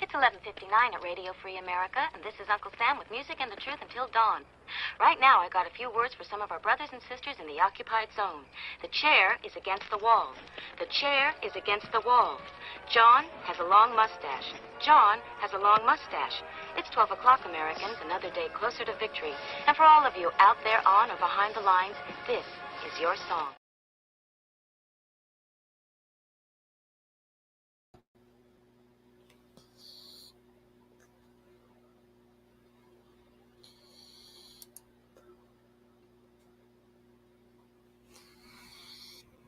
It's 11:59 at Radio Free America, and this is Uncle Sam with music and the truth until dawn. Right now, I got a few words for some of our brothers and sisters in the occupied zone. The chair is against the wall. The chair is against the wall. John has a long mustache. John has a long mustache. It's 12 o'clock, Americans, another day closer to victory. And for all of you out there on or behind the lines, this is your song.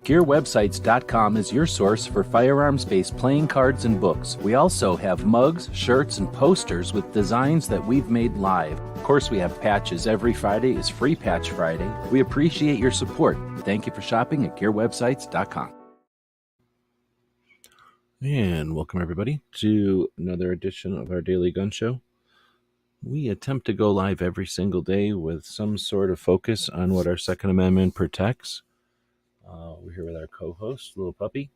GearWebsites.com is your source for firearms-based playing cards and books. We also have mugs, shirts, and posters with designs that we've made live. Of course, we have patches. Every Friday is Free Patch Friday. We appreciate your support. Thank you for shopping at GearWebsites.com. And welcome, everybody, to another edition of our Daily Gun Show. We attempt to go live every single day with some sort of focus on what our Second Amendment protects. We're here with our co-host, Little Puppy.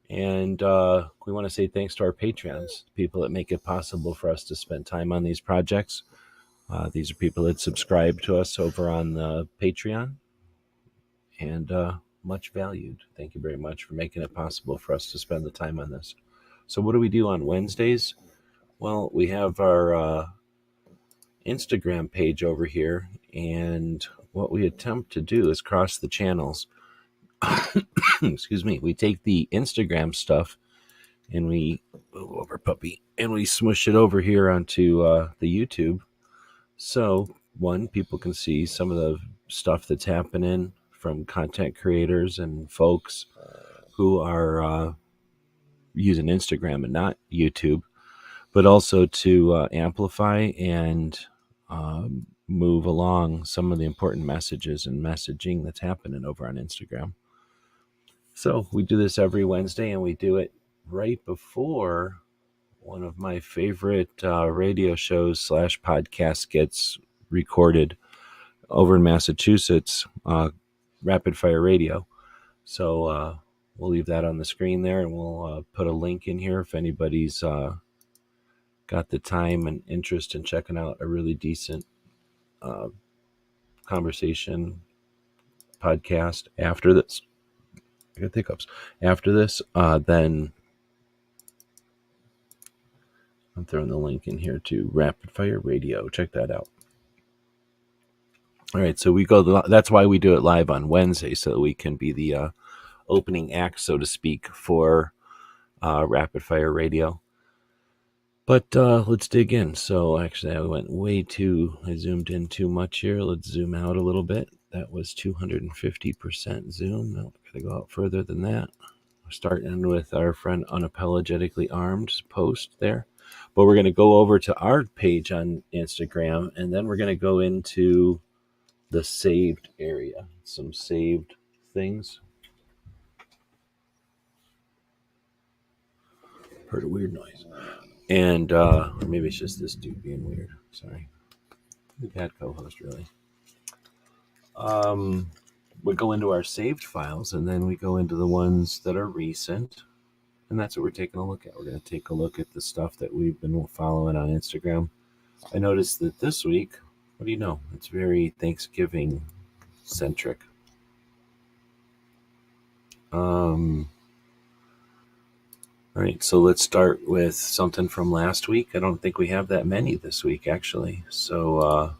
And we want to say thanks to our Patreons, people that make it possible for us to spend time on these projects. These are people that subscribe to us over on the Patreon. And much valued. Thank you very much for making it possible for us to spend the time on this. So what do we do on Wednesdays? Well, we have our Instagram page over here. And what we attempt to do is cross the channels. Excuse me. We take the Instagram stuff and we move over, puppy, and we smush it over here onto the YouTube. So, one, people can see some of the stuff that's happening from content creators and folks who are using Instagram and not YouTube, but also to amplify and move along some of the important messages and messaging that's happening over on Instagram. So we do this every Wednesday, and we do it right before one of my favorite radio shows / podcasts gets recorded over in Massachusetts, Rapid Fire Radio. So we'll leave that on the screen there, and we'll put a link in here if anybody's got the time and interest in checking out a really decent conversation podcast after this. I got hiccups. After this, then I'm throwing the link in here to Rapid Fire Radio. Check that out. All right, so we go. That's why we do it live on Wednesday, so that we can be the opening act, so to speak, for Rapid Fire Radio. But let's dig in. So actually, I zoomed in too much here. Let's zoom out a little bit. That was 250% zoom. No, gotta go out further than that. We're starting with our friend Unapologetically Armed post there. But we're going to go over to our page on Instagram, and then we're going to go into the saved area. Some saved things. Heard a weird noise. And or maybe it's just this dude being weird. Sorry. The bad co-host, really. We go into our saved files, and then we go into the ones that are recent, and that's what we're taking a look at. We're going to take a look at the stuff that we've been following on Instagram. I noticed that this week, what do you know? It's very Thanksgiving centric. All right, so let's start with something from last week. I don't think we have that many this week, actually. So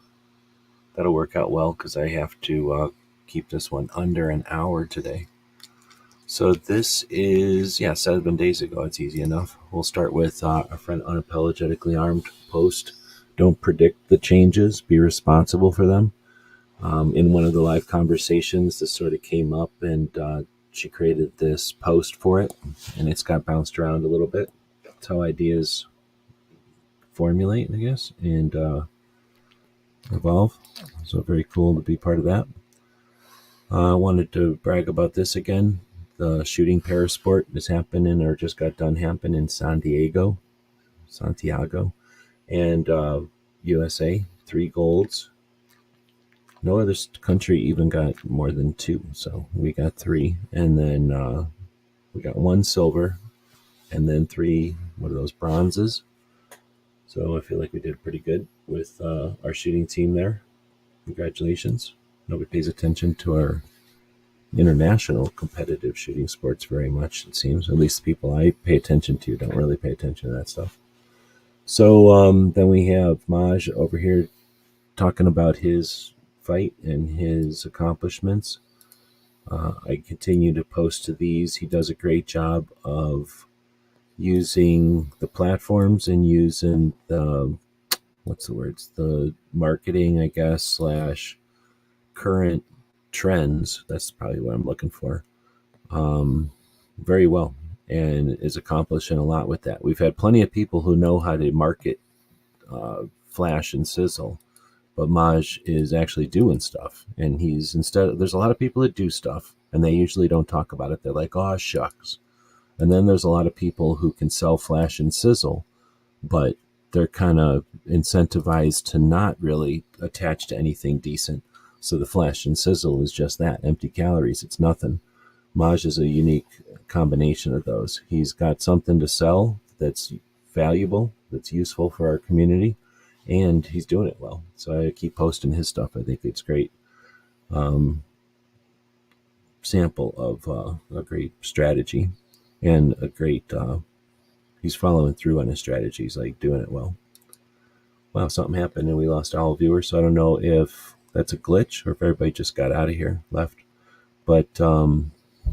that'll work out well because I have to keep this one under an hour today. So this is, 7 days ago. It's easy enough. We'll start with our friend Unapologetically Armed post. Don't predict the changes. Be responsible for them. In one of the live conversations, this sort of came up, and she created this post for it, and it's got bounced around a little bit. That's how ideas formulate, I guess, and evolve. So very cool to be part of that. I wanted to brag about this again. The shooting parasport is happening, or just got done happening, in Santiago, and USA, 3 golds. No other country even got more than 2, so we got 3, and then we got 1 silver, and then 3 one of those bronzes. So I feel like we did pretty good with our shooting team there. Congratulations. Nobody pays attention to our international competitive shooting sports very much, it seems. At least the people I pay attention to don't really pay attention to that stuff. So then we have Maj over here talking about his fight and his accomplishments. I continue to post to these. He does a great job of using the platforms and using the the marketing, I guess, slash current trends. That's probably what I'm looking for. Very well, and is accomplishing a lot with that. We've had plenty of people who know how to market flash and sizzle, but Maj is actually doing stuff, and there's a lot of people that do stuff and they usually don't talk about it. They're like, oh shucks. And then there's a lot of people who can sell flash and sizzle, but they're kind of incentivized to not really attach to anything decent. So the flash and sizzle is just that, empty calories. It's nothing. Maj is a unique combination of those. He's got something to sell that's valuable, that's useful for our community, and he's doing it well. So I keep posting his stuff. I think it's great. Sample of a great strategy and a great, he's following through on his strategies, like doing it well. Wow, something happened and we lost all viewers. So I don't know if that's a glitch or if everybody just got out of here, left. But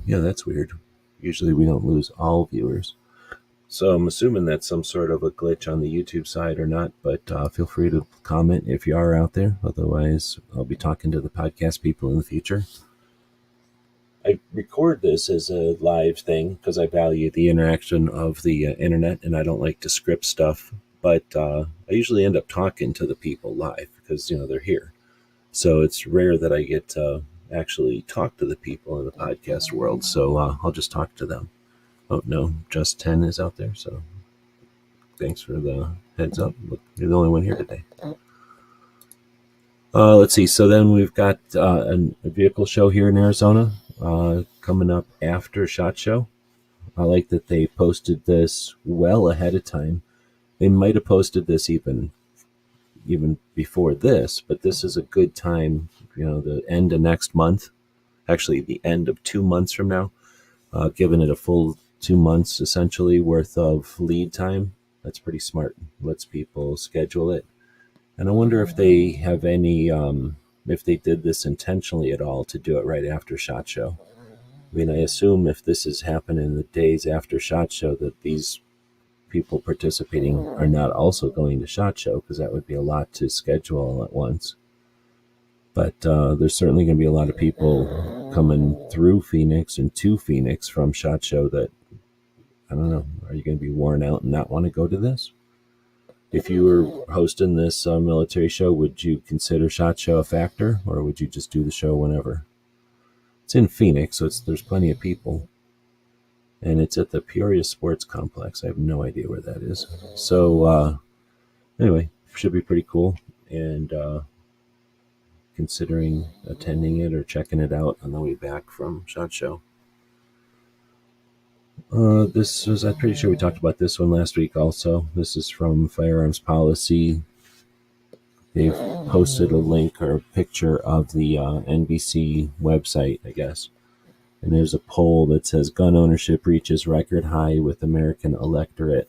yeah, that's weird. Usually we don't lose all viewers. So I'm assuming that's some sort of a glitch on the YouTube side or not, but feel free to comment if you are out there. Otherwise, I'll be talking to the podcast people in the future. I record this as a live thing because I value the interaction of the internet and I don't like to script stuff. But I usually end up talking to the people live because, they're here. So it's rare that I get to actually talk to the people in the podcast world. So I'll just talk to them. Oh, no, Just 10 is out there. So thanks for the heads up. Look, you're the only one here today. Let's see. So then we've got a vehicle show here in Arizona coming up after SHOT Show. I like that they posted this well ahead of time. They might have posted this even before this, but this is a good time, the end of next month, actually the end of 2 months from now, giving it a full 2 months essentially worth of lead time. That's pretty smart. Lets people schedule it. And I wonder if they have any, if they did this intentionally at all to do it right after SHOT Show. I mean, I assume if this is happening the days after SHOT Show that these people participating are not also going to SHOT Show, because that would be a lot to schedule all at once. But there's certainly going to be a lot of people coming through Phoenix and to Phoenix from SHOT Show that, I don't know, are you going to be worn out and not want to go to this? If you were hosting this military show, would you consider SHOT Show a factor, or would you just do the show whenever? It's in Phoenix, so there's plenty of people. And it's at the Peoria Sports Complex. I have no idea where that is. So anyway, should be pretty cool. And considering attending it or checking it out on the way back from SHOT Show. I'm pretty sure we talked about this one last week also. This is from Firearms Policy. They've posted a link or a picture of the NBC website, I guess. And there's a poll that says gun ownership reaches record high with American electorate.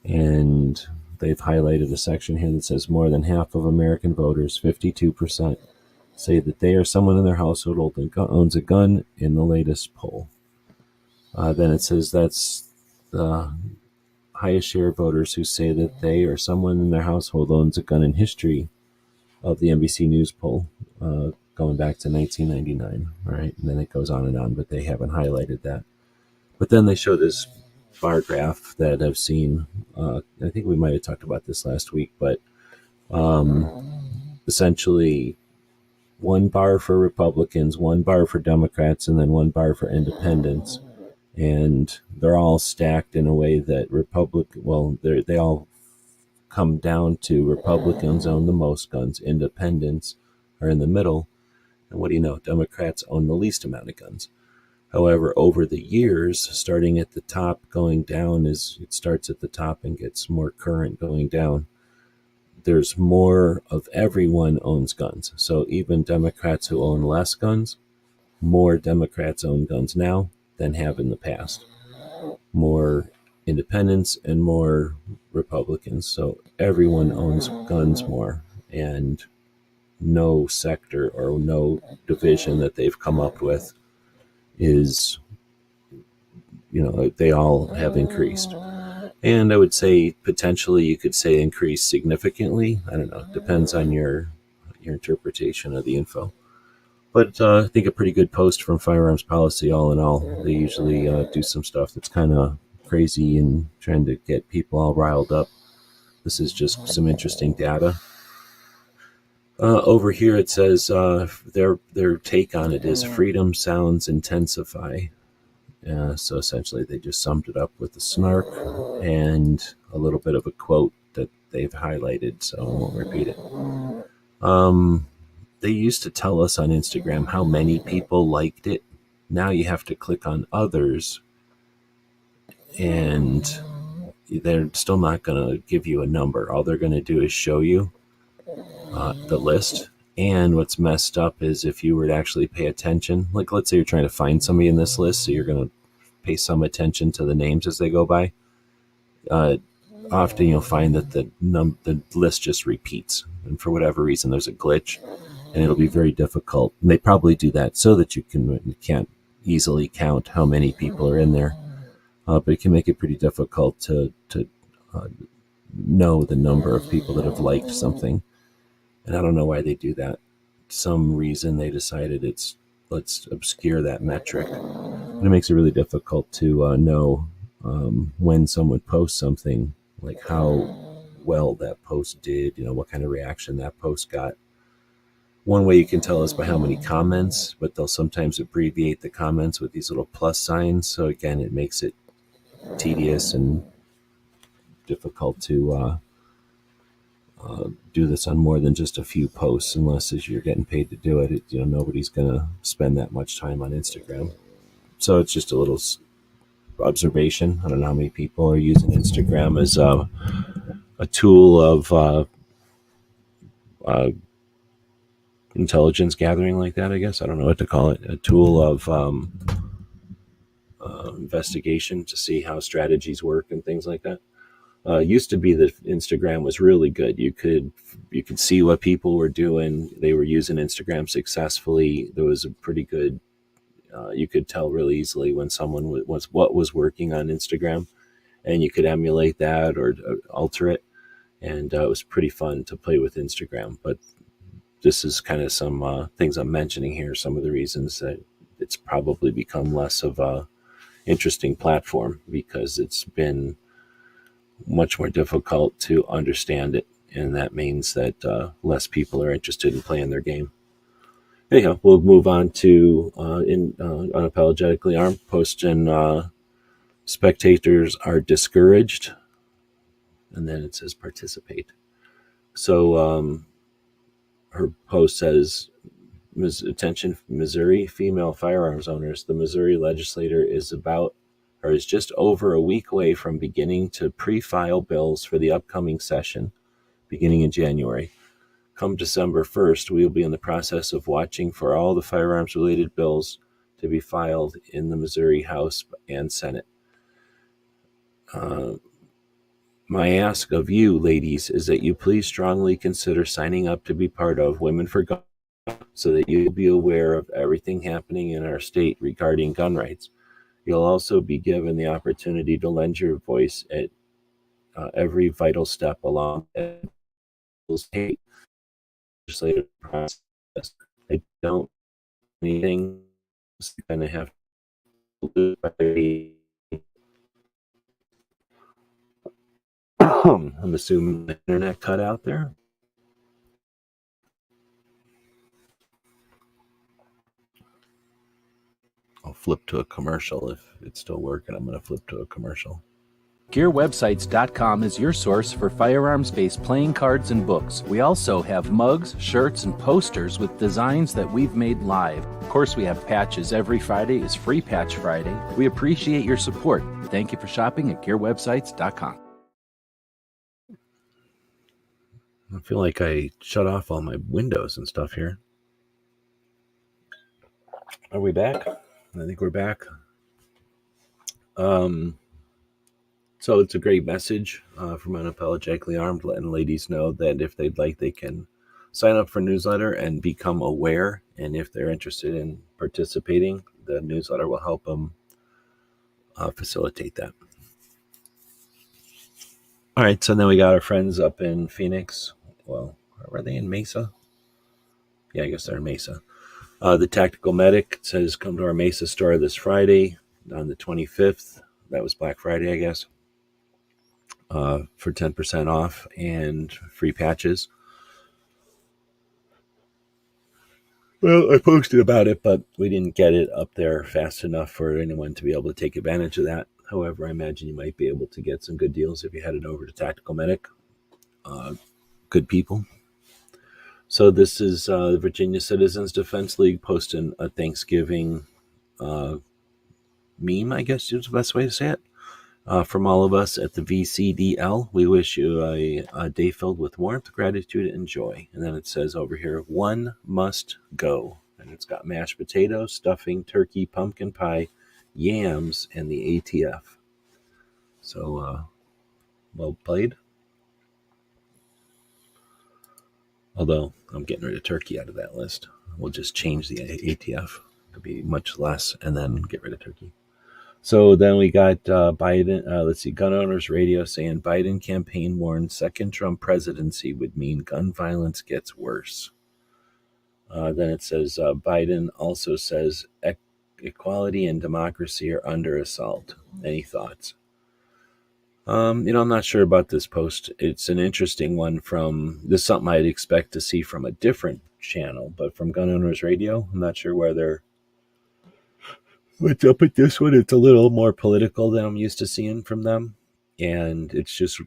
And they've highlighted a section here that says more than half of American voters, 52%, say that they or someone in their household owns a gun in the latest poll. Then it says that's the highest share of voters who say that they or someone in their household owns a gun in history of the NBC News poll, going back to 1999, right? And then it goes on, but they haven't highlighted that. But then they show this bar graph that I've seen. I think we might have talked about this last week, but essentially 1 bar for Republicans, 1 bar for Democrats, and then 1 bar for independents. And they're all stacked in a way that they all come down to Republicans own the most guns, independents are in the middle, and what do you know? Democrats own the least amount of guns. However, over the years, starting at the top, going down, as it starts at the top and gets more current going down, there's more of everyone owns guns. So even Democrats who own less guns, more Democrats own guns now than have in the past. More independents and more Republicans. So everyone owns guns more, and no sector or no division that they've come up with is, they all have increased. And I would say potentially you could say increase significantly. I don't know. It depends on your interpretation of the info. But I think a pretty good post from Firearms Policy, all in all. They usually do some stuff that's kind of crazy and trying to get people all riled up. This is just some interesting data. Over here it says their take on it is freedom sounds intensify. So essentially they just summed it up with a snark and a little bit of a quote that they've highlighted, so I won't repeat it. They used to tell us on Instagram how many people liked it. Now you have to click on others, and they're still not going to give you a number. All they're going to do is show you the list. And what's messed up is if you were to actually pay attention, like let's say you're trying to find somebody in this list, so you're going to pay some attention to the names as they go by. Often you'll find that the list just repeats, and for whatever reason there's a glitch, and it'll be very difficult. And they probably do that so that you can't easily count how many people are in there, but it can make it pretty difficult to know the number of people that have liked something. And I don't know why they do that. Some reason they decided let's obscure that metric. And it makes it really difficult to know when someone posts something, like how well that post did, what kind of reaction that post got. One way you can tell is by how many comments, but they'll sometimes abbreviate the comments with these little plus signs. So again, it makes it tedious and difficult to do this on more than just a few posts, unless as you're getting paid to do it. Nobody's going to spend that much time on Instagram. So it's just a little observation. I don't know how many people are using Instagram as a tool of intelligence gathering like that, I guess. I don't know what to call it. A tool of investigation to see how strategies work and things like that. Used to be that Instagram was really good. You could see what people were doing. They were using Instagram successfully. There was a pretty good, you could tell really easily when someone was working on Instagram, and you could emulate that or alter it. And it was pretty fun to play with Instagram. But this is kind of some things I'm mentioning here, some of the reasons that it's probably become less of a interesting platform, because it's been much more difficult to understand it, and that means that less people are interested in playing their game. Anyhow, we'll move on to Unapologetically Armed posting spectators are discouraged, and then it says participate. So her post says, attention Missouri female firearms owners, the Missouri legislature is just over a week away from beginning to pre-file bills for the upcoming session, beginning in January. Come December 1st, we will be in the process of watching for all the firearms-related bills to be filed in the Missouri House and Senate. My ask of you, ladies, is that you please strongly consider signing up to be part of Women for Gun, so that you'll be aware of everything happening in our state regarding gun rights. You'll also be given the opportunity to lend your voice at every vital step along the state legislative process. I don't anything going to have to do by I'm assuming the internet cut out there. I'll flip to a commercial. If it's still working, I'm going to flip to a commercial. GearWebsites.com is your source for firearms-based playing cards and books. We also have mugs, shirts, and posters with designs that we've made live. Of course, we have patches. Every Friday is Free Patch Friday. We appreciate your support. Thank you for shopping at GearWebsites.com. I feel like I shut off all my windows and stuff here. Are we back? I think we're back. So it's a great message from Unapologetically Armed, letting ladies know that if they'd like, they can sign up for newsletter and become aware. And if they're interested in participating, the newsletter will help them facilitate that. All right, so then we got our friends up in Phoenix. Well, are they in Mesa? Yeah, I guess they're in Mesa. The Tactical Medic says come to our Mesa store this Friday on the 25th. That was Black Friday, I guess. For 10% off and free patches. Well, I posted about it, but we didn't get it up there fast enough for anyone to be able to take advantage of that. However, I imagine you might be able to get some good deals if you headed over to Tactical Medic. Good people. So this is the Virginia Citizens Defense League posting a Thanksgiving meme, I guess is the best way to say it. From all of us at the VCDL, we wish you a day filled with warmth, gratitude, and joy. And then it says over here, one must go. And it's got mashed potatoes, stuffing, turkey, pumpkin pie, yams, and the ATF. So, well played. Although, I'm getting rid of turkey out of that list. We'll just change the ATF to be much less and then get rid of turkey. So then we got Biden, Gun Owners Radio saying Biden campaign warns second Trump presidency would mean gun violence gets worse. Then it says Biden also says equality and democracy are under assault. Any thoughts? I'm not sure about this post. It's an interesting one this is something I'd expect to see from a different channel, but from Gun Owners Radio, I'm not sure whether what's up with this one. It's a little more political than I'm used to seeing from them, and it's just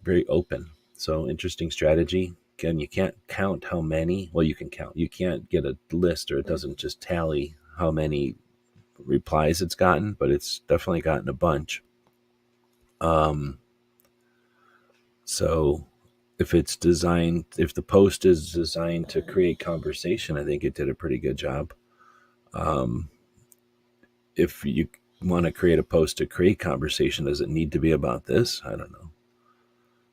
very open. So interesting strategy. Again, you can't count how many. Well, you can count. You can't get a list, or it doesn't just tally how many replies it's gotten, but it's definitely gotten a bunch. So if the post is designed to create conversation, I think it did a pretty good job. If you want to create a post to create conversation, does it need to be about this? I don't know.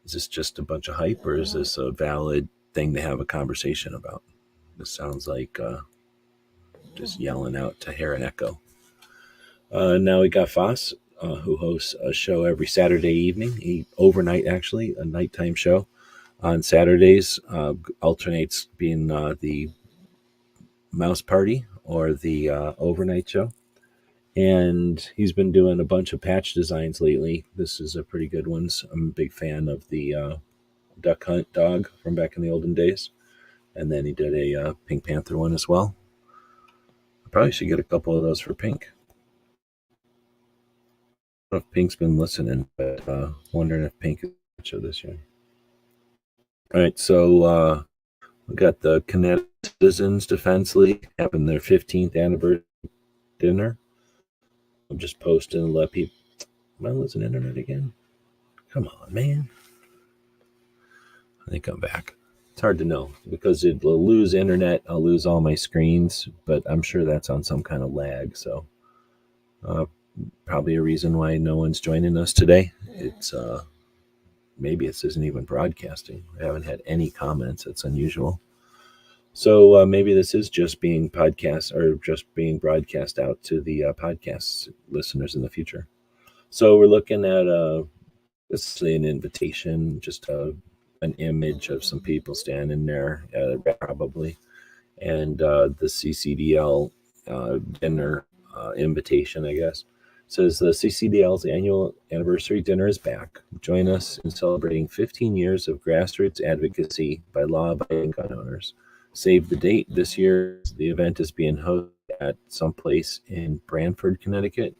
Is this just a bunch of hype, or is this a valid thing to have a conversation about? This sounds like just yelling out to hear an echo. Now we got Foss, who hosts a show every Saturday evening, overnight actually, a nighttime show. On Saturdays, alternates being the Mouse Party or the overnight show. And he's been doing a bunch of patch designs lately. This is a pretty good one. I'm a big fan of the Duck Hunt dog from back in the olden days. And then he did a Pink Panther one as well. I probably should get a couple of those for Pink. I don't know if Pink's been listening, but wondering if Pink is show this year. All right, so we got the Connecticut Citizens Defense League having their 15th anniversary dinner. I'm just posting and let people. Am I losing internet again? Come on, man. I think I'm back. It's hard to know because it'll lose internet. I'll lose all my screens, but I'm sure that's on some kind of lag. So probably a reason why no one's joining us today. It's maybe this isn't even broadcasting. I haven't had any comments. It's unusual. So maybe this is just being podcast or just being broadcast out to the podcast listeners in the future. So we're looking at basically an invitation, just an image of some people standing there, probably, and the CCDL dinner invitation, I guess. Says the CCDL's annual anniversary dinner is back. Join us in celebrating 15 years of grassroots advocacy by law-abiding gun owners. Save the date. This year, the event is being hosted at some place in Branford, Connecticut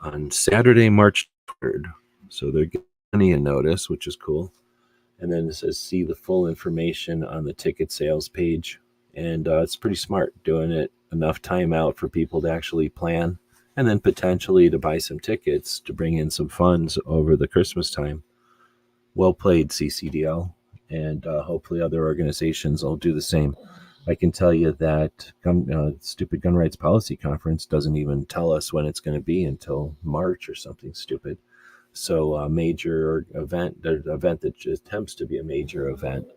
on Saturday, March 3rd. So they're getting a notice, which is cool. And then it says see the full information on the ticket sales page. And it's pretty smart doing it enough time out for people to actually plan and then potentially to buy some tickets to bring in some funds over the Christmas time. Well played, CCDL. And hopefully other organizations will do the same. I can tell you that stupid gun rights policy conference doesn't even tell us when it's going to be until March or something stupid. So a major event, an event that just attempts to be a major event,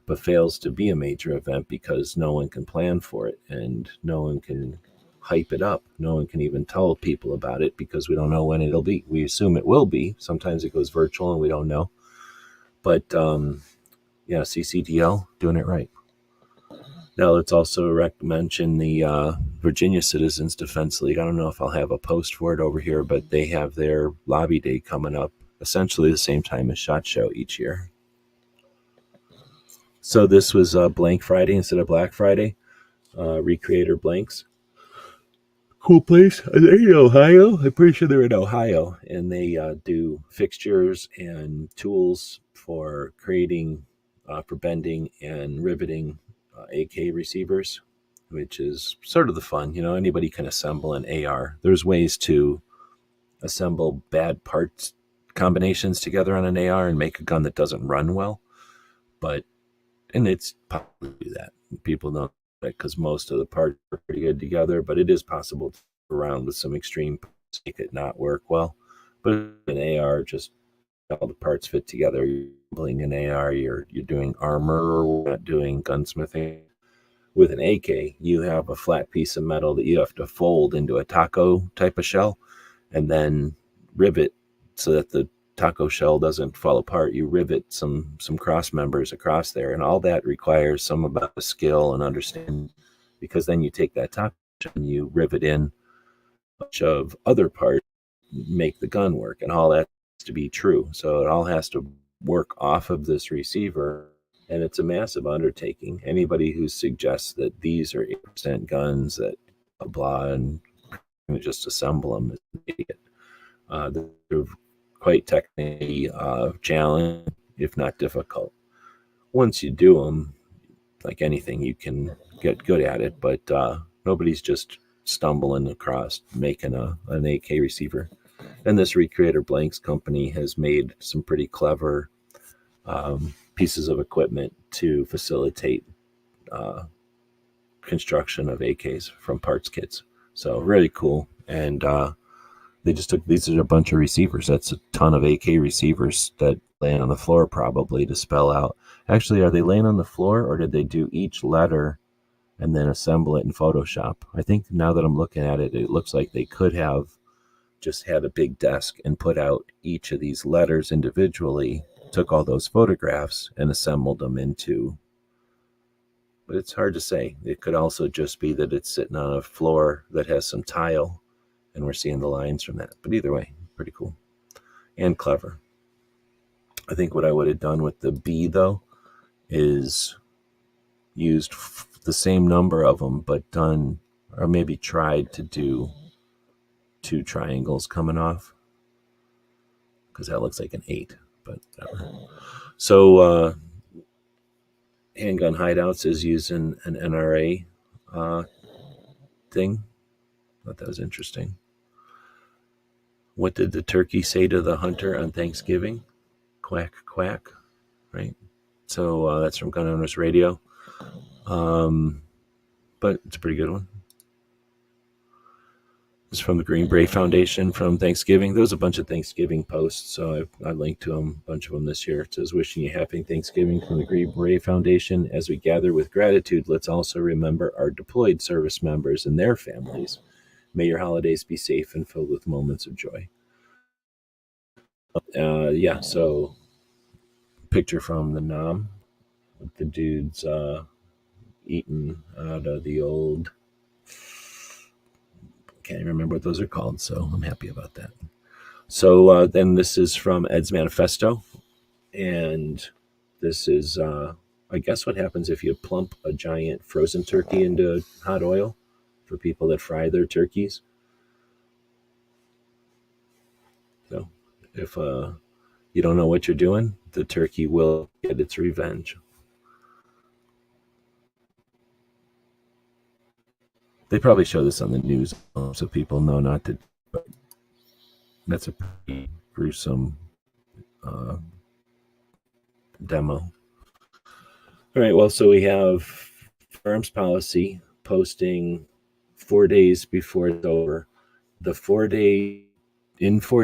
but fails to be a major event because no one can plan for it and no one can hype it up. No one can even tell people about it because we don't know when it'll be. We assume it will be. Sometimes it goes virtual and we don't know. But yeah, CCDL, doing it right. Now, let's also mention the Virginia Citizens Defense League. I don't know if I'll have a post for it over here, but they have their lobby day coming up essentially the same time as SHOT Show each year. So this was Blank Friday instead of Black Friday. Recreator Blanks. Cool place. They're in Ohio. I'm pretty sure they're in Ohio. And they do fixtures and tools for creating, for bending and riveting AK receivers, which is sort of the fun. Anybody can assemble an AR. There's ways to assemble bad parts combinations together on an AR and make a gun that doesn't run well. And it's possible to do that. People know that because most of the parts are pretty good together, but it is possible to go around with some extreme parts to make it not work well. But an AR, just all the parts fit together. You're building an AR, you're doing armor, or not doing gunsmithing. With an AK, you have a flat piece of metal that you have to fold into a taco type of shell and then rivet so that the taco shell doesn't fall apart. You rivet some cross members across there, and all that requires some amount of skill and understanding, because then you take that taco shell and you rivet in a bunch of other parts, make the gun work, and all that has to be true. So it all has to work off of this receiver, and it's a massive undertaking. Anybody who suggests that these are 8% guns that blah and just assemble them is an idiot. They're quite technically challenging, if not difficult. Once you do them, like anything, you can get good at it, but nobody's just stumbling across making an AK receiver. And this Recreator Blanks company has made some pretty clever pieces of equipment to facilitate construction of AKs from parts kits. So really cool. And they just took, these are a bunch of receivers. That's a ton of AK receivers that lay on the floor probably to spell out. Actually, are they laying on the floor, or did they do each letter and then assemble it in Photoshop? I think now that I'm looking at it, it looks like they could have just had a big desk and put out each of these letters individually, took all those photographs and assembled them into, but it's hard to say. It could also just be that it's sitting on a floor that has some tile and we're seeing the lines from that. But either way, pretty cool and clever. I think what I would have done with the B, though, is used the same number of them, but done, or maybe tried to do 2 triangles coming off, because that looks like an 8, but whatever. So Handgun Hideouts is using an NRA thing. Thought that was interesting. What did the turkey say to the hunter on Thanksgiving? Quack, quack, right? So that's from Gun Owners Radio. But it's a pretty good one. It's from the Green Beret Foundation from Thanksgiving. There was a bunch of Thanksgiving posts, so I linked to them, a bunch of them this year. It says, wishing you happy Thanksgiving from the Green Beret Foundation. As we gather with gratitude, let's also remember our deployed service members and their families. May your holidays be safe and filled with moments of joy. Yeah, so picture from the Nam with the dudes eating out of the old, can't remember what those are called, so I'm happy about that. So then this is from Ed's Manifesto, and this is, I guess, what happens if you plump a giant frozen turkey into hot oil for people that fry their turkeys. So if you don't know what you're doing, the turkey will get its revenge. They probably show this on the news so people know not to, but that's a pretty gruesome demo. All right, well, so we have Firearms Policy posting 4 days before it's over. In 4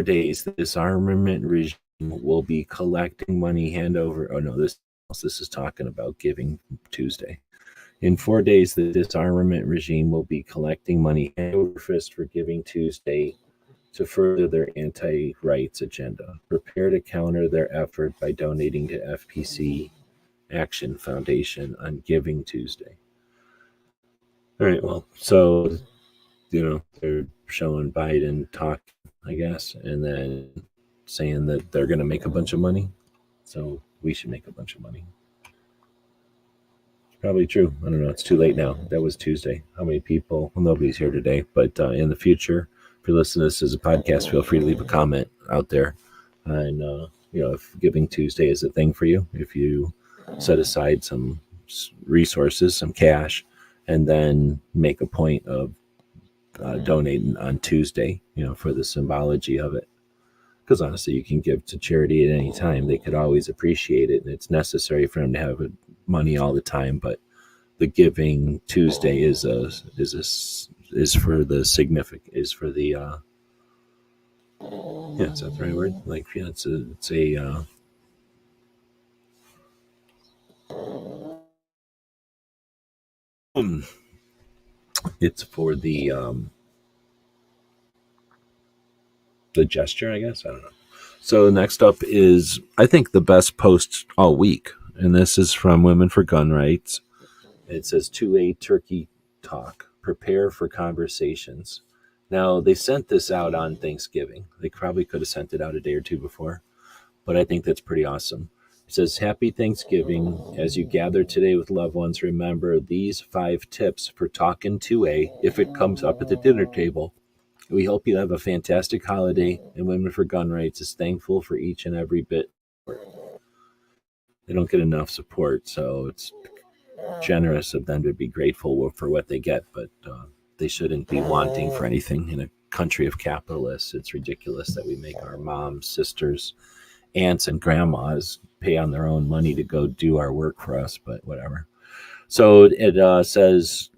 days, the disarmament regime will be collecting money hand over. Oh no, this is talking about Giving Tuesday. In 4 days, the disarmament regime will be collecting money hand over fist for Giving Tuesday to further their anti-rights agenda. Prepare to counter their effort by donating to FPC Action Foundation on Giving Tuesday. All right, well, so, they're showing Biden talk, I guess, and then saying that they're going to make a bunch of money. So we should make a bunch of money. It's probably true. I don't know. It's too late now. That was Tuesday. How many people? Well, nobody's here today, but in the future, if you're listening to this as a podcast, feel free to leave a comment out there. And, if Giving Tuesday is a thing for you, if you set aside some resources, some cash, and then make a point of donating on Tuesday, for the symbology of it. Because honestly, you can give to charity at any time. They could always appreciate it, and it's necessary for them to have money all the time. But the Giving Tuesday is for the significant, is for the is that the right word? Like, it's for the gesture, I guess. I don't know. So next up is, I think, the best post all week, and this is from Women for Gun Rights. It says 2A Turkey Talk. Prepare for conversations. Now, they sent this out on Thanksgiving. They probably could have sent it out a day or two before, but I think that's pretty awesome. It says, Happy Thanksgiving. As you gather today with loved ones, remember these 5 tips for talking 2A if it comes up at the dinner table. We hope you have a fantastic holiday, and Women for Gun Rights is thankful for each and every bit. They don't get enough support, so it's generous of them to be grateful for what they get, but they shouldn't be wanting for anything in a country of capitalists. It's ridiculous that we make our moms, sisters, aunts, and grandmas pay on their own money to go do our work for us, but whatever. So it says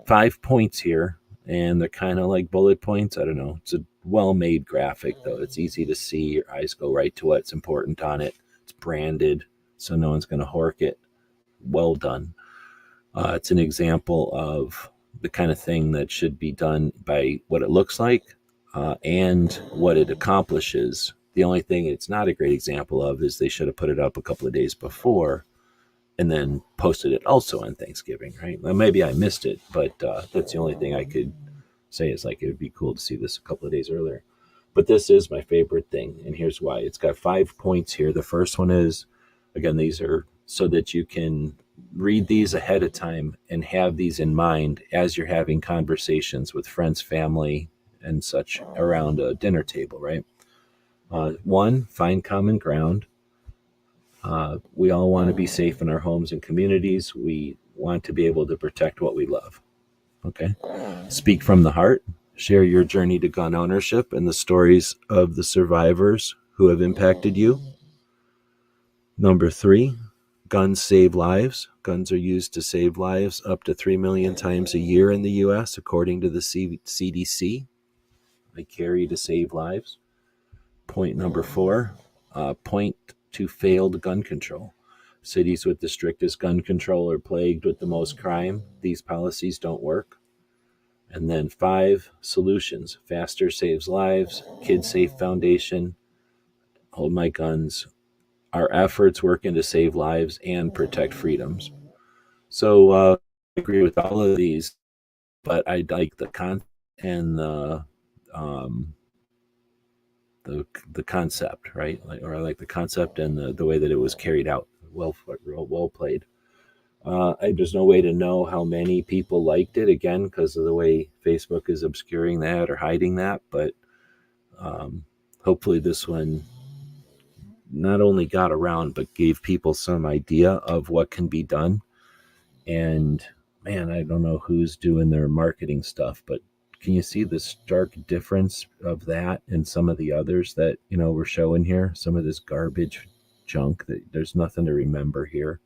5 points here, and they're kind of like bullet points. I don't know. It's a well-made graphic, though. It's easy to see. Your eyes go right to what's important on it. It's branded, so no one's going to hork it. Well done. It's an example of the kind of thing that should be done by what it looks like and what it accomplishes. The only thing it's not a great example of is they should have put it up a couple of days before and then posted it also on Thanksgiving, right? Well, maybe I missed it, but that's the only thing I could say is like, it would be cool to see this a couple of days earlier. But this is my favorite thing, and here's why. It's got 5 points here. The first one is, again, these are so that you can read these ahead of time and have these in mind as you're having conversations with friends, family, and such around a dinner table, right? 1, find common ground. We all want to be safe in our homes and communities. We want to be able to protect what we love. Okay. Speak from the heart. Share your journey to gun ownership and the stories of the survivors who have impacted you. Number 3, guns save lives. Guns are used to save lives up to 3 million times a year in the U.S., according to the CDC. They carry to save lives. Point number 4, point to failed gun control. Cities with the strictest gun control are plagued with the most crime. These policies don't work. And then 5, solutions. Faster saves lives. Kid Safe Foundation. Hold My Guns. Our efforts working to save lives and protect freedoms. So I agree with all of these, but I like the concept and the concept, right? Or I like the concept and the way that it was carried out. Well played. There's no way to know how many people liked it, again, because of the way Facebook is obscuring that or hiding that. But hopefully this one not only got around, but gave people some idea of what can be done. And man, I don't know who's doing their marketing stuff, but can you see the stark difference of that and some of the others that, we're showing here? Some of this garbage junk that there's nothing to remember here.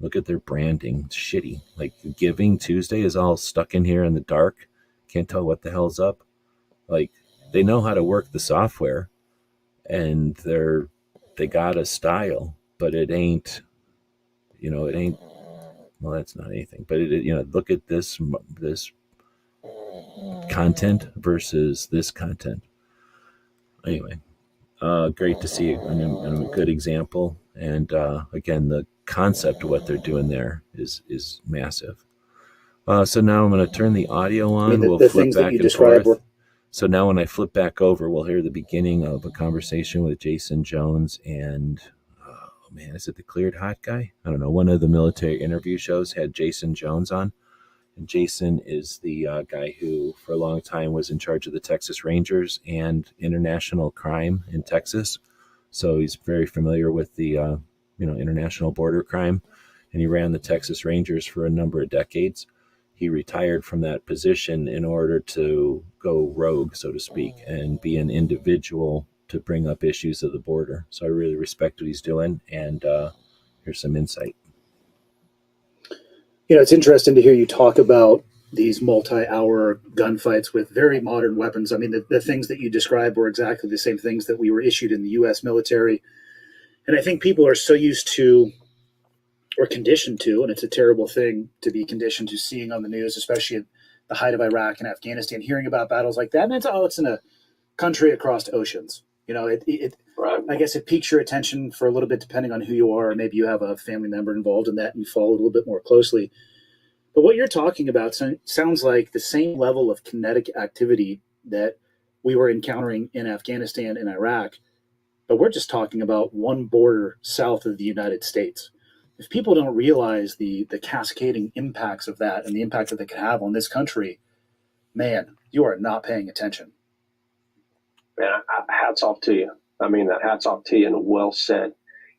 Look at their branding. It's shitty. Like Giving Tuesday is all stuck in here in the dark. Can't tell what the hell's up. Like, they know how to work the software, and they got a style, but it ain't, well, that's not anything, but look at this content versus this content. Anyway, great to see a good example. And again, the concept of what they're doing there is massive. So now I'm going to turn the audio on. We'll flip back and forth. So now when I flip back over, we'll hear the beginning of a conversation with Jason Jones and, oh man, is it the Cleared Hot guy? I don't know. One of the military interview shows had Jason Jones on. And Jason is the guy who for a long time was in charge of the Texas Rangers and international crime in Texas. So he's very familiar with the, international border crime. And he ran the Texas Rangers for a number of decades. He retired from that position in order to go rogue, so to speak, and be an individual to bring up issues of the border. So I really respect what he's doing, and here's some insight. It's interesting to hear you talk about these multi-hour gunfights with very modern weapons. I mean, the things that you described were exactly the same things that we were issued in the U.S. military. And I think people are so used to, or conditioned to, and it's a terrible thing to be conditioned to seeing on the news, especially at the height of Iraq and Afghanistan, hearing about battles like that. And it's in a country across oceans. Right. I guess it piques your attention for a little bit, depending on who you are. Or maybe you have a family member involved in that and you follow a little bit more closely. But what you're talking about sounds like the same level of kinetic activity that we were encountering in Afghanistan and Iraq. But we're just talking about one border south of the United States. If people don't realize the cascading impacts of that and the impact that they could have on this country, man, you are not paying attention. Man, hats off to you. I mean, that hats off to you, and well said.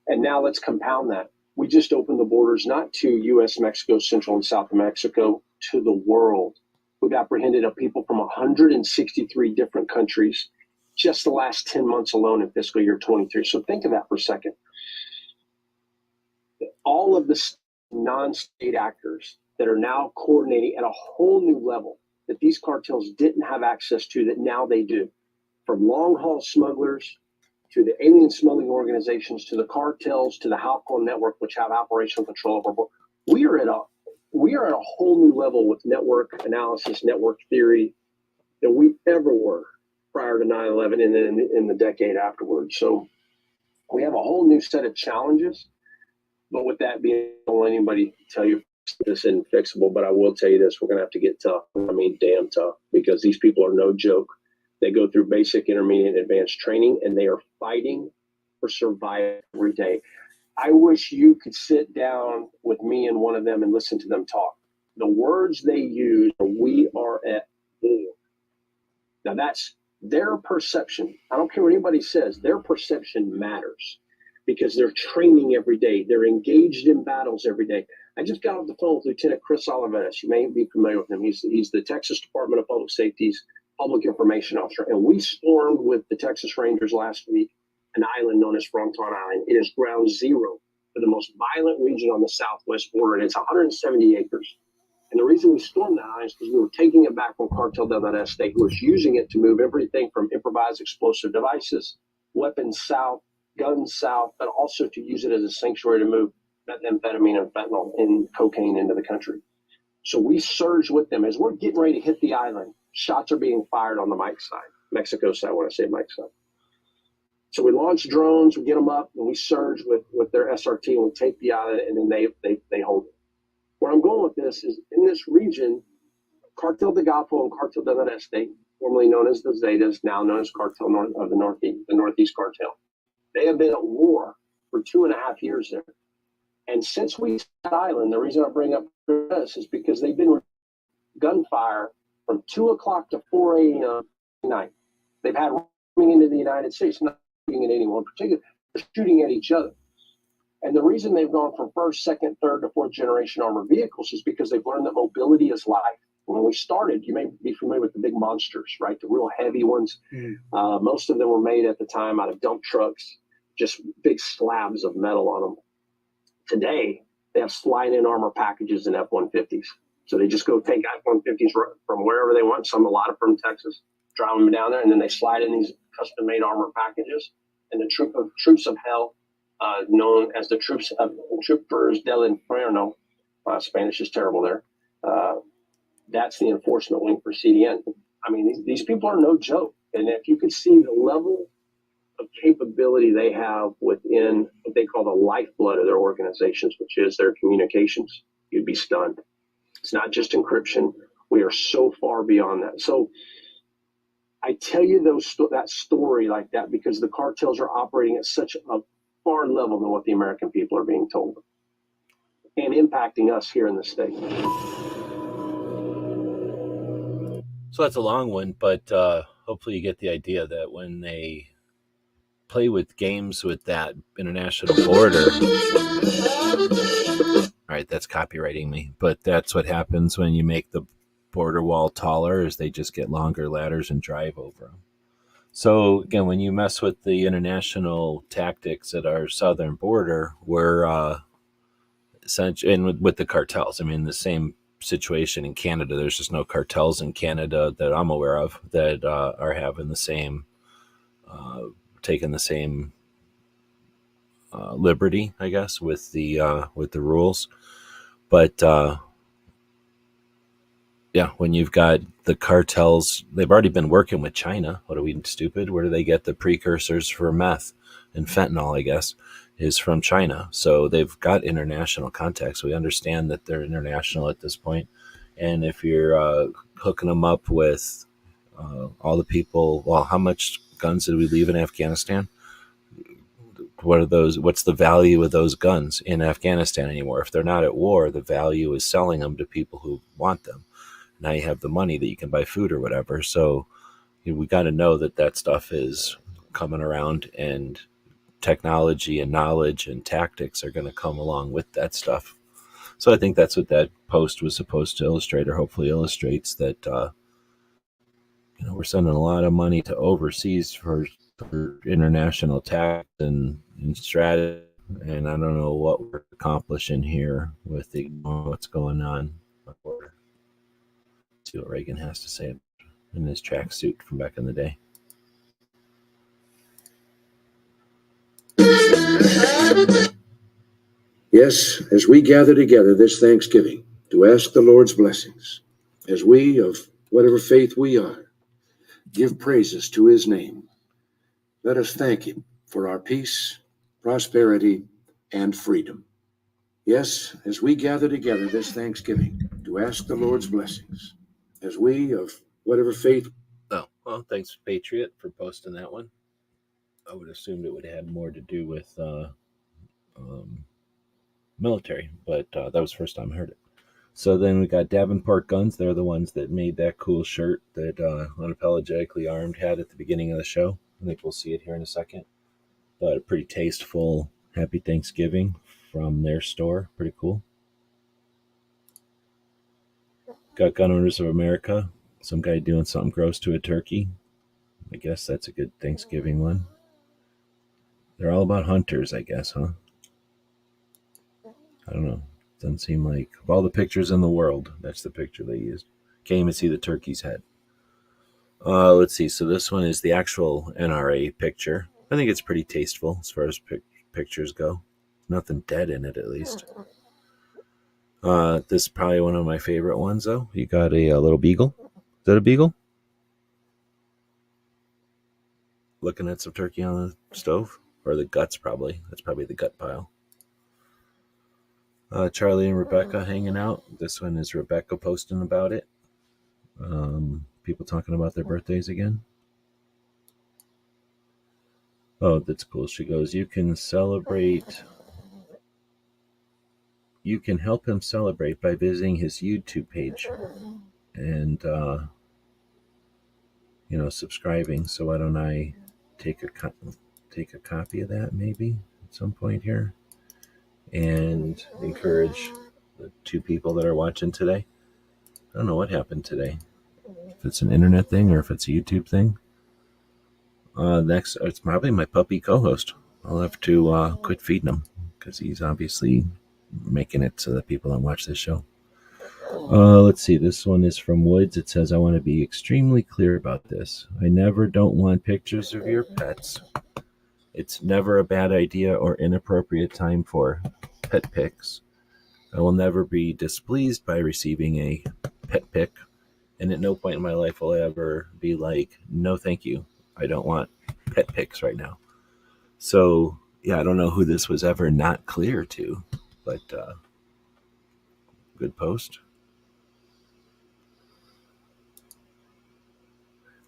And now let's compound that. We just opened the borders not to U.S., Mexico, Central and South Mexico, to the world. We've apprehended people from 163 different countries just the last 10 months alone in fiscal year 23. So think of that for a second. All of the non-state actors that are now coordinating at a whole new level that these cartels didn't have access to, that now they do. From long-haul smugglers to the alien smuggling organizations to the cartels to the Halcon network, which have operational control over board. We are at a whole new level with network analysis, network theory than we ever were prior to 9/11 and then in the decade afterwards. So we have a whole new set of challenges. But with that being, I don't want anybody tell you this isn't fixable, but I will tell you this, we're going to have to get tough. I mean, damn tough, because these people are no joke. They go through basic, intermediate, and advanced training, and they are fighting for survival every day. I wish you could sit down with me and one of them and listen to them talk. The words they use are, "We are at war." Now, that's their perception. I don't care what anybody says. Their perception matters, because they're training every day. They're engaged in battles every day. I just got off the phone with Lieutenant Chris Oliveras. You may be familiar with him. He's the Texas Department of Public Safety's Public Information Officer. And we stormed with the Texas Rangers last week an island known as Fronton Island. It is ground zero for the most violent region on the southwest border, and it's 170 acres. And the reason we stormed that island is because we were taking it back from Cartel del Este, who was using it to move everything from improvised explosive devices, weapons south, guns south, but also to use it as a sanctuary to move methamphetamine and fentanyl and cocaine into the country. So we surged with them. As we're getting ready to hit the island, shots are being fired on the Mike side, Mexico side, when I say Mike side. So we launch drones, we get them up, and we surge with their SRT, and we take the island, and then they hold it. Where I'm going with this is, in this region, Cartel de Golfo and Cartel del Este, formerly known as the Zetas, now known as Cartel of the Northeast Cartel, they have been at war for 2.5 years there. And since we that island, the reason I bring up this is because they've been gunfire from 2 o'clock to 4 a.m. at night. They've had coming into the United States, not looking at anyone in particular. They're shooting at each other. And the reason they've gone from first, second, third to fourth generation armored vehicles is because they've learned that mobility is life. When we started, you may be familiar with the big monsters, right? The real heavy ones. Most of them were made at the time out of dump trucks, just big slabs of metal on them. Today, they have slide-in armor packages in F-150s. So they just go take F-150s from wherever they want, a lot of from Texas, drive them down there, and then they slide in these custom-made armor packages. And the troops of hell, known as the Troopers del Inferno, Spanish is terrible there. That's the enforcement wing for CDN. I mean, these people are no joke. And if you could see the level of capability they have within what they call the lifeblood of their organizations, which is their communications, you'd be stunned. It's not just encryption. We are so far beyond that. So I tell you that story like that because the cartels are operating at such a far level than what the American people are being told and impacting us here in the state. So that's a long one, but hopefully you get the idea that when they play with games with that international border, all right, that's copywriting me, but that's what happens when you make the border wall taller is they just get longer ladders and drive over them. So again, when you mess with the international tactics at our southern border, we're essentially, and with the cartels, I mean, the same situation in Canada. There's just no cartels in Canada that I'm aware of that are having the same, taking the same liberty, I guess, with the rules. But yeah, when you've got the cartels, they've already been working with China. What are we, stupid? Where do they get the precursors for meth and fentanyl, I guess, is from China. So they've got international contacts. We understand that they're international at this point. And if you're hooking them up with all the people, well, how much guns did we leave in Afghanistan? What are those? What's the value of those guns in Afghanistan anymore? If they're not at war, the value is selling them to people who want them. Now you have the money that you can buy food or whatever. So we got to know that stuff is coming around, and technology and knowledge and tactics are going to come along with that stuff. So I think that's what that post was supposed to illustrate, or hopefully illustrates that, we're sending a lot of money to overseas for international tactics and strategy. And I don't know what we're accomplishing here with what's going on. See what Reagan has to say in his tracksuit from back in the day. Yes, as we gather together this Thanksgiving to ask the Lord's blessings, as we, of whatever faith we are, give praises to his name, let us thank him for our peace, prosperity, and freedom. Yes, as we gather together this Thanksgiving to ask the Lord's blessings, as we, of whatever faith. Oh, well, thanks, Patriot, for posting that one. I would assume it would have had more to do with military, but that was the first time I heard it. So then we got Davenport Guns. They're the ones that made that cool shirt that Unapologetically Armed had at the beginning of the show. I think we'll see it here in a second. But a pretty tasteful Happy Thanksgiving from their store. Pretty cool. Got Gun Owners of America. Some guy doing something gross to a turkey. I guess that's a good Thanksgiving one. They're all about hunters, I guess, huh? I don't know. Doesn't seem like, of all the pictures in the world, that's the picture they used. Can't even see the turkey's head. Let's see. So this one is the actual NRA picture. I think it's pretty tasteful as far as pictures go. Nothing dead in it, at least. This is probably one of my favorite ones, though. You got a little beagle. Is that a beagle? Looking at some turkey on the stove? Or the guts, probably. That's probably the gut pile. Charlie and Rebecca hanging out. This one is Rebecca posting about it. People talking about their birthdays again. Oh, that's cool. She goes, you can help him celebrate by visiting his YouTube page and, subscribing. So why don't I take take a copy of that maybe at some point here and encourage the 2 people that are watching today. I don't know what happened today. If it's an internet thing or if it's a YouTube thing. Next, it's probably my puppy co-host. I'll have to quit feeding him because he's obviously making it so that people don't watch this show. Let's see. This one is from Woods. It says, I want to be extremely clear about this. I never don't want pictures of your pets. It's never a bad idea or inappropriate time for pet pics. I will never be displeased by receiving a pet pic. And at no point in my life will I ever be like, no, thank you. I don't want pet pics right now. So, yeah, I don't know who this was ever not clear to, but good post.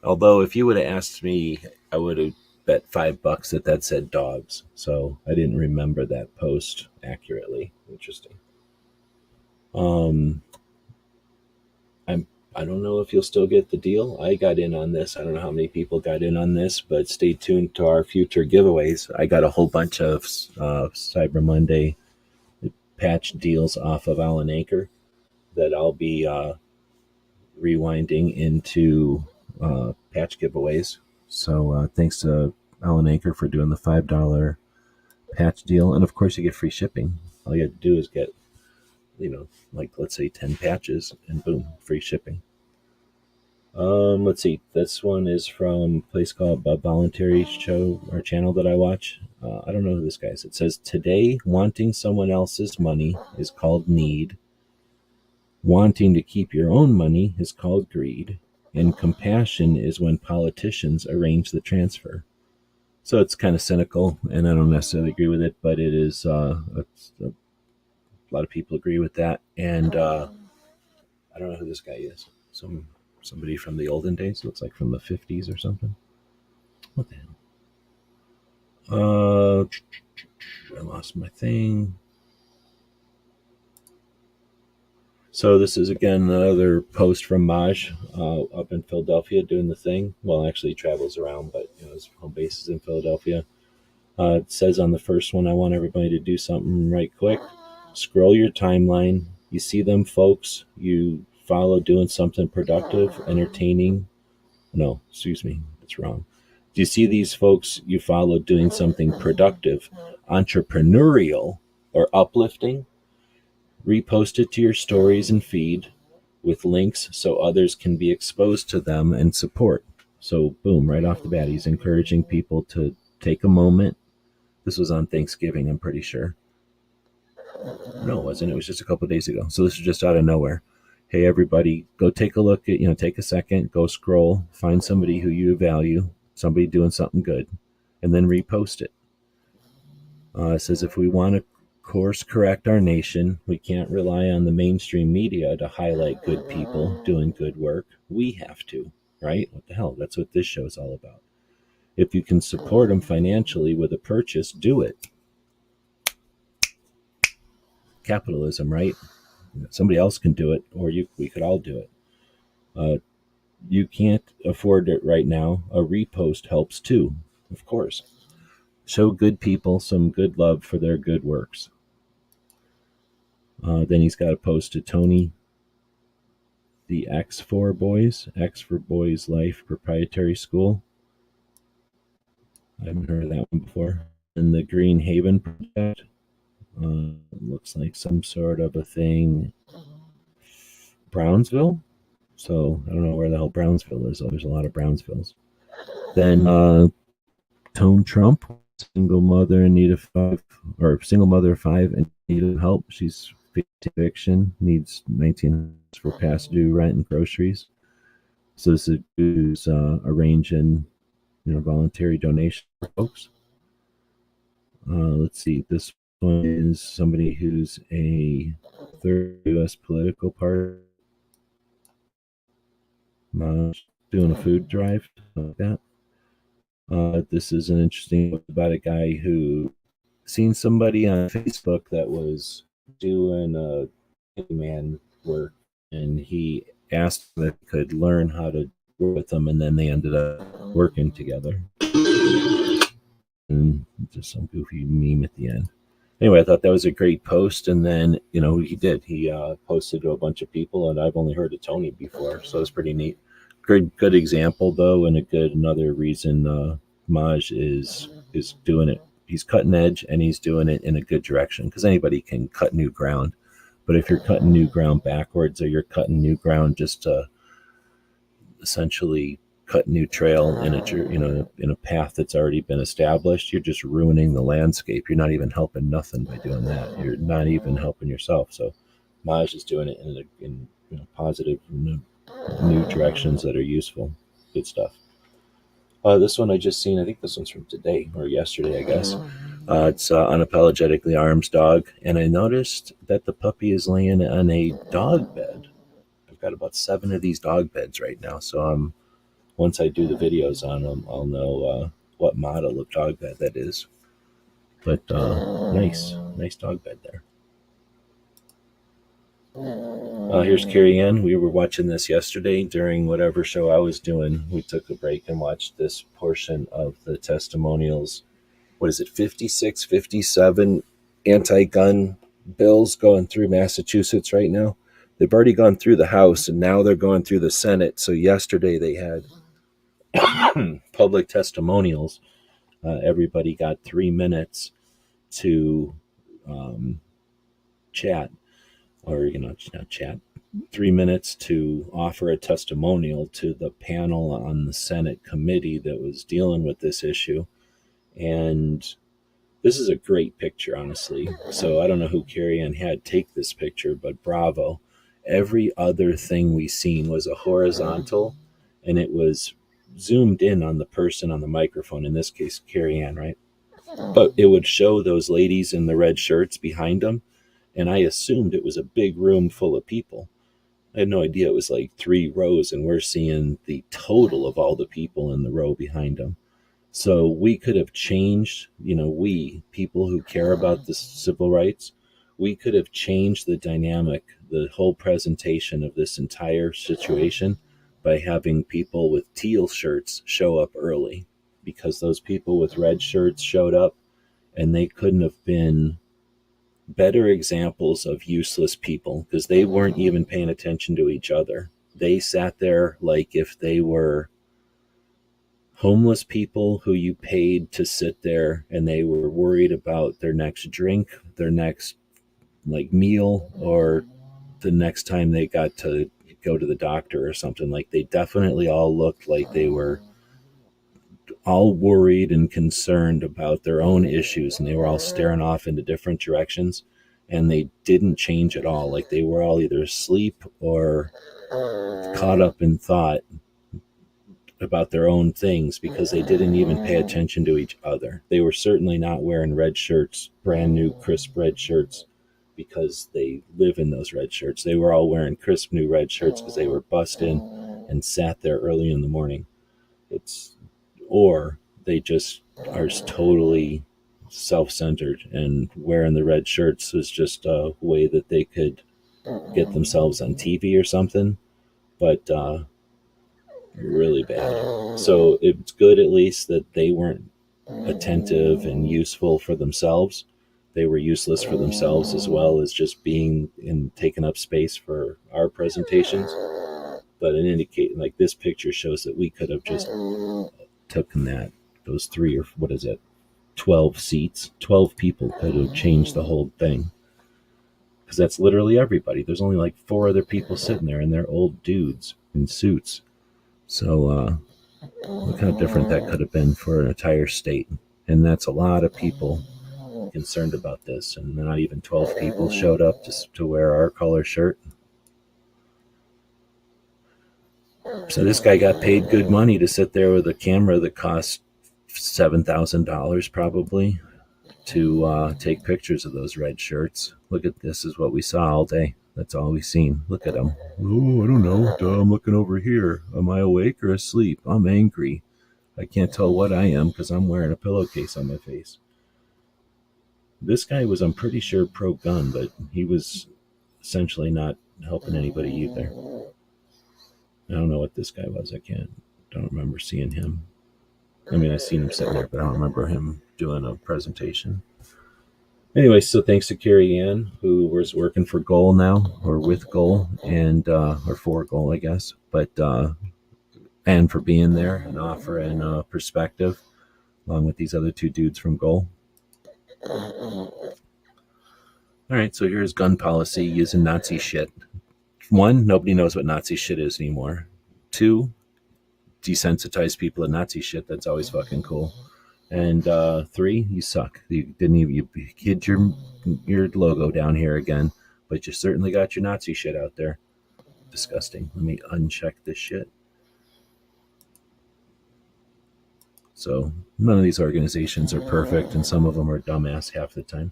Although if you would have asked me, I would have bet $5 that said dogs. So I didn't remember that post accurately. Interesting. I don't know if you'll still get the deal. I got in on this. I don't know how many people got in on this, but stay tuned to our future giveaways. I got a whole bunch of Cyber Monday patch deals off of Alan Anchor that I'll be rewinding into patch giveaways. So thanks to Alan Anchor for doing the $5 patch deal. And of course you get free shipping. All you have to do is get, like let's say 10 patches and boom, free shipping. Let's see. This one is from a place called Bob Voluntary Show or channel that I watch. I don't know who this guy is. It says, today, wanting someone else's money is called need. Wanting to keep your own money is called greed. And compassion is when politicians arrange the transfer. So it's kind of cynical, and I don't necessarily agree with it, but it is, a lot of people agree with that. And I don't know who this guy is. Somebody from the olden days. Looks like from the 50s or something. What the hell? I lost my thing. So this is again another post from Maj up in Philadelphia doing the thing. Well, actually he travels around, but his home base is in Philadelphia. It says on the first one, I want everybody to do something right quick. Scroll your timeline. You see them folks you follow doing something productive, entertaining. No, excuse me, that's wrong. Do you see these folks you follow doing something productive, entrepreneurial, or uplifting? Repost it to your stories and feed with links so others can be exposed to them and support. So boom, right off the bat, he's encouraging people to take a moment. This was on Thanksgiving, I'm pretty sure. No, it wasn't. It was just a couple of days ago. So this is just out of nowhere. Hey, everybody, go take a look at, take a second, go scroll, find somebody who you value, somebody doing something good, and then repost it. It says, if we want to course correct our nation, we can't rely on the mainstream media to highlight good people doing good work. We have to, right? What the hell? That's what this show is all about. If you can support them financially with a purchase, do it. Capitalism, right? Somebody else can do it, or we could all do it. You can't afford it right now. A repost helps too, of course. Show good people some good love for their good works. Then he's got a post to Tony, the X for Boys Life Proprietary School. I haven't heard of that one before. And the Green Haven Project. Looks like some sort of a thing. Brownsville? So I don't know where the hell Brownsville is. There's a lot of Brownsvilles. Then Tone Trump, single mother of 5 and need of help. She's eviction, needs $19 for past due rent and groceries. So this is who's arranging voluntary donation for folks. Let's see, this one is somebody who's a third U.S. political party, doing a food drive like that. This is an interesting book about a guy who seen somebody on Facebook that was doing man work, and he asked if he could learn how to work with them, and then they ended up working together. and just some goofy meme at the end. Anyway, I thought that was a great post. And then, he posted to a bunch of people, and I've only heard of Tony before. So it's pretty neat. Good example though. And another reason, Maj is doing it. He's cutting edge and he's doing it in a good direction, because anybody can cut new ground. But if you're cutting new ground backwards, or you're cutting new ground just to essentially cut new trail in a path that's already been established, you're just ruining the landscape. You're not even helping nothing by doing that. You're not even helping yourself. So Maj is doing it in positive, new directions that are useful. Good stuff. This one I just seen. I think this one's from today or yesterday, I guess. It's Unapologetically Arms dog, and I noticed that the puppy is laying on a dog bed. I've got about 7 of these dog beds right now, so once I do the videos on them, I'll know what model of dog bed that is. But nice dog bed there. Here's Carrie Ann. We were watching this yesterday during whatever show I was doing. We took a break and watched this portion of the testimonials. What is it, 56, 57 anti-gun bills going through Massachusetts right now? They've already gone through the House, and now they're going through the Senate. So yesterday they had public testimonials. Everybody got 3 minutes to chat, or not chat, 3 minutes to offer a testimonial to the panel on the Senate committee that was dealing with this issue. And this is a great picture, honestly. So I don't know who Carrie Ann had take this picture, but bravo. Every other thing we seen was a horizontal, and it was zoomed in on the person on the microphone, in this case Carrie Ann, right? But it would show those ladies in the red shirts behind them, and I assumed it was a big room full of people. I had no idea it was like 3 rows, and we're seeing the total of all the people in the row behind them. So we could have changed, we, people who care about the civil rights, we could have changed the dynamic, the whole presentation of this entire situation by having people with teal shirts show up early, because those people with red shirts showed up, and they couldn't have been better examples of useless people, because they weren't even paying attention to each other. They sat there like if they were homeless people who you paid to sit there, and they were worried about their next drink, their next meal, or the next time they got to go to the doctor or something. Like, they definitely all looked like they were all worried and concerned about their own issues, and they were all staring off into different directions, and they didn't change at all. Like, they were all either asleep or caught up in thought about their own things, because they didn't even pay attention to each other. They were certainly not wearing red shirts, brand new crisp red shirts, because they live in those red shirts. They were all wearing crisp new red shirts because they were bussed in and sat there early in the morning. Or they just are totally self-centered, and wearing the red shirts was just a way that they could get themselves on TV or something. But really bad. So it's good at least that they weren't attentive and useful for themselves. They were useless for themselves, as well as just being taking up space for our presentations. But in any case, like, this picture shows that we could have just taken those 3 or 12 seats, 12 people could have changed the whole thing. Because that's literally everybody. There's only like 4 other people sitting there, and they're old dudes in suits. So look how different that could have been for an entire state. And that's a lot of people concerned about this, and not even 12 people showed up to wear our color shirt. So this guy got paid good money to sit there with a camera that cost $7,000 probably to take pictures of those red shirts. Look at this, is what we saw all day. That's all we've seen. Look at him. Oh, I don't know. I'm looking over here. Am I awake or asleep? I'm angry. I can't tell what I am because I'm wearing a pillowcase on my face. This guy was, I'm pretty sure, pro-gun, but he was essentially not helping anybody either. I don't know what this guy was. Don't remember seeing him. I mean, I seen him sitting there, but I don't remember him doing a presentation. Anyway, so thanks to Carrie Ann, who was working for Goal now, or with Goal, and or for Goal, I guess. But and for being there and offering perspective, along with these other two dudes from Goal. All right, so here's gun policy using Nazi shit. 1, nobody knows what Nazi shit is anymore. 2, desensitize people to Nazi shit. That's always fucking cool. And 3, you suck. You didn't even, you hid your logo down here again, but you certainly got your Nazi shit out there. Disgusting. Let me uncheck this shit. So none of these organizations are perfect, and some of them are dumbass half the time.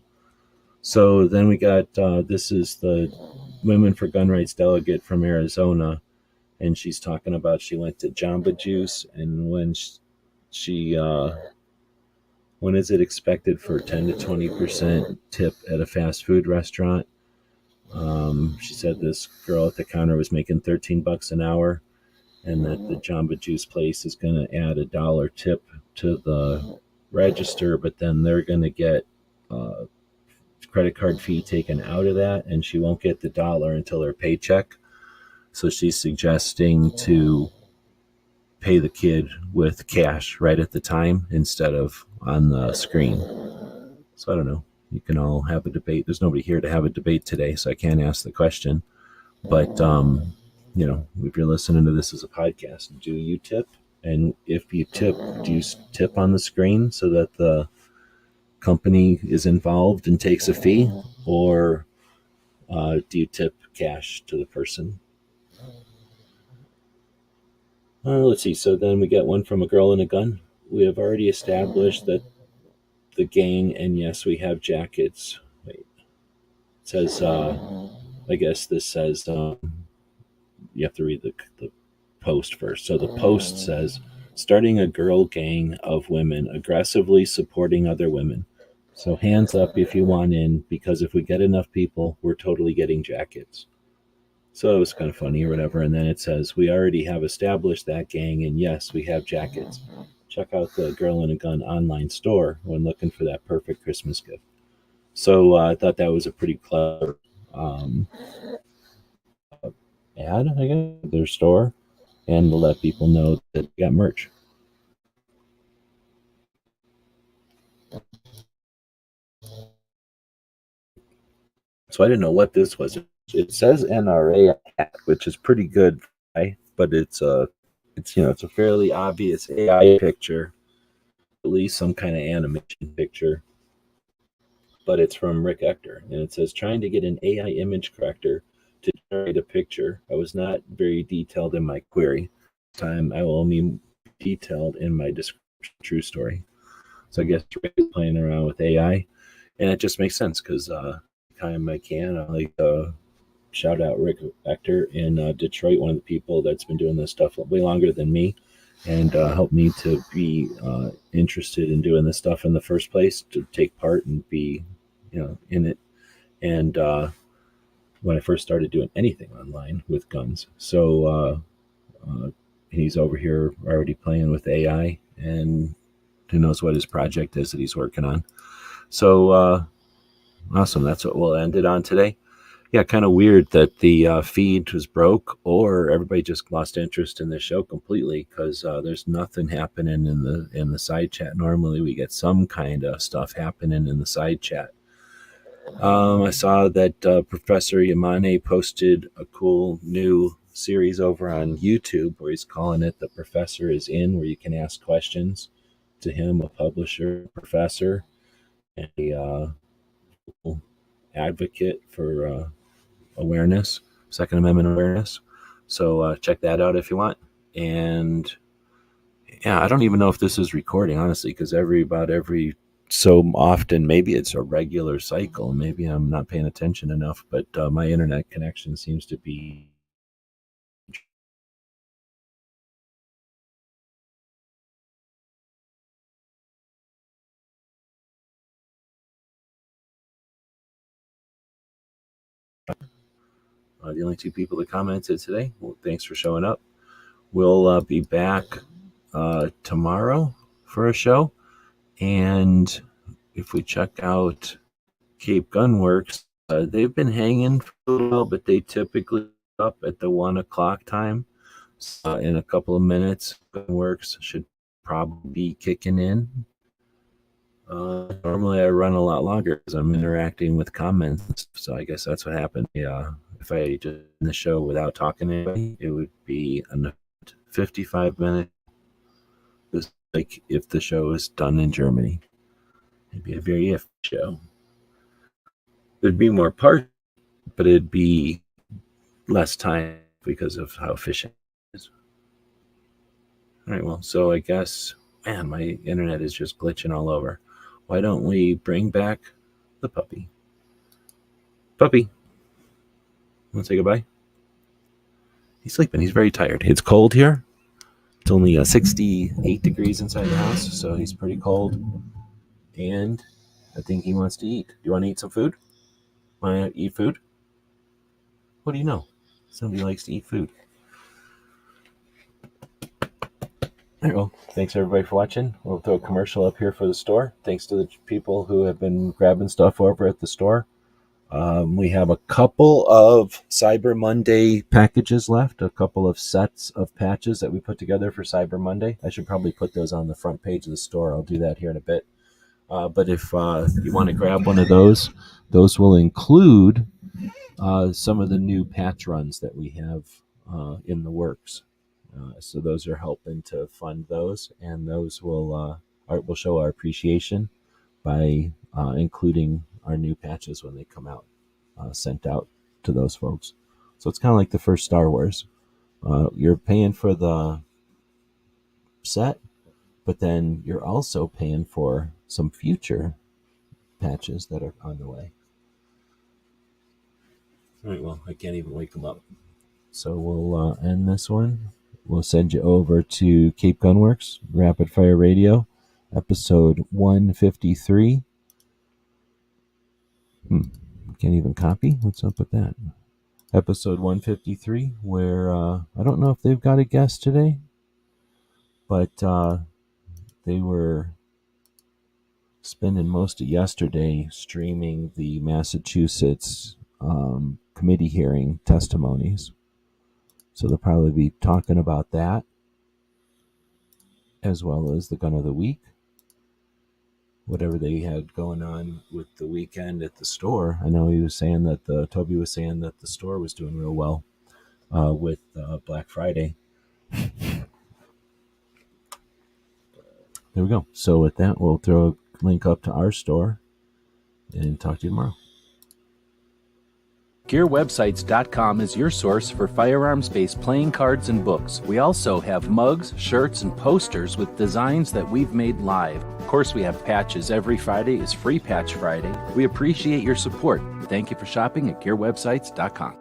So then we got, this is the Women for Gun Rights delegate from Arizona, and she's talking about she went to Jamba Juice, and when when is it expected for 10 to 20% tip at a fast food restaurant? She said this girl at the counter was making $13 an hour, and that the Jamba Juice place is going to add $1 tip to the register, but then they're going to get credit card fee taken out of that, and she won't get the $1 until her paycheck. So she's suggesting to pay the kid with cash right at the time instead of on the screen. So I don't know. You can all have a debate. There's nobody here to have a debate today, so I can't ask the question. But, you know, if you're listening to this as a podcast, do you tip? And if you tip, do you tip on the screen so that the company is involved and takes a fee? Or do you tip cash to the person? Let's see. So then we get one from A Girl and a Gun. We have already established that the gang, and yes, we have jackets. Wait. It says, I guess this says, you have to read the post first. So the post says, starting a girl gang of women aggressively supporting other women. So hands up if you want in, because if we get enough people, we're totally getting jackets. So it was kind of funny or whatever. And then it says, we already have established that gang, and yes, we have jackets. Check out the Girl and a Gun online store when looking for that perfect Christmas gift. So I thought that was a pretty clever ad, I guess, their store, and to let people know that they got merch. So I didn't know what this was. It says NRA hat, which is pretty good, right? But it's a fairly obvious AI picture, at least some kind of animation picture. But it's from Rick Ector, and it says, trying to get an AI image corrector to generate a picture. I was not very detailed in my query. This time I will only be detailed in my description. True story. So I guess Rick is playing around with AI, and it just makes sense because time I can, I like to shout out Rick Ector in Detroit, one of the people that's been doing this stuff way longer than me, and helped me to be interested in doing this stuff in the first place, to take part and be, in it. And when I first started doing anything online with guns, so he's over here already playing with AI, and who knows what his project is that he's working on. So awesome. That's what we'll end it on today. Yeah, kind of weird that the feed was broke, or everybody just lost interest in the show completely, because there's nothing happening in the side chat. Normally we get some kind of stuff happening in the side chat. I saw that Professor Yamane posted a cool new series over on YouTube where he's calling it The Professor is In, where you can ask questions to him, a publisher, professor, and a advocate for awareness, Second Amendment awareness. So check that out if you want. And yeah, I don't even know if this is recording, honestly, because about every so often, maybe it's a regular cycle. Maybe I'm not paying attention enough, but my internet connection seems to be the only two people that commented today. Well, thanks for showing up. We'll be back tomorrow for a show. And if we check out Cape Gunworks, they've been hanging for a little while, but they typically up at the 1 o'clock time. In a couple of minutes, Gunworks should probably be kicking in. Normally I run a lot longer because I'm interacting with comments, so I guess that's what happened. Yeah, if I just end the show without talking to anybody, it would be a 55-minute. Just like if the show is done in Germany, it'd be a very iffy show. There'd be more parts, but it'd be less time because of how efficient it is. All right, well, so I guess, man, my internet is just glitching all over. Why don't we bring back the puppy? Puppy, want to say goodbye? He's sleeping. He's very tired. It's cold here. It's only 68 degrees inside the house, so he's pretty cold. And I think he wants to eat. Do you want to eat some food? Want to eat food? What do you know? Somebody likes to eat food. There you go. Thanks everybody for watching. We'll throw a commercial up here for the store. Thanks to the people who have been grabbing stuff over at the store. We have a couple of Cyber Monday packages left, a couple of sets of patches that we put together for Cyber Monday. I should probably put those on the front page of the store. I'll do that here in a bit. But if you want to grab one of those will include some of the new patch runs that we have in the works. So those are helping to fund those, and those will show our appreciation by including our new patches when they come out, sent out to those folks. So it's kind of like the first Star Wars. You're paying for the set, but then you're also paying for some future patches that are on the way. All right, well, I can't even wake them up. So we'll end this one. We'll send you over to Cape Gunworks, Rapid Fire Radio, episode 153. Can't even copy? What's up with that? Episode 153, where I don't know if they've got a guest today, but they were spending most of yesterday streaming the Massachusetts committee hearing testimonies. So they'll probably be talking about that, as well as the Gun of the Week. Whatever they had going on with the weekend at the store. I know he was saying that Toby was saying that the store was doing real well with Black Friday. There we go. So with that, we'll throw a link up to our store and talk to you tomorrow. GearWebsites.com is your source for firearms-based playing cards and books. We also have mugs, shirts, and posters with designs that we've made live. Of course, we have patches. Every Friday is Free Patch Friday. We appreciate your support. Thank you for shopping at GearWebsites.com.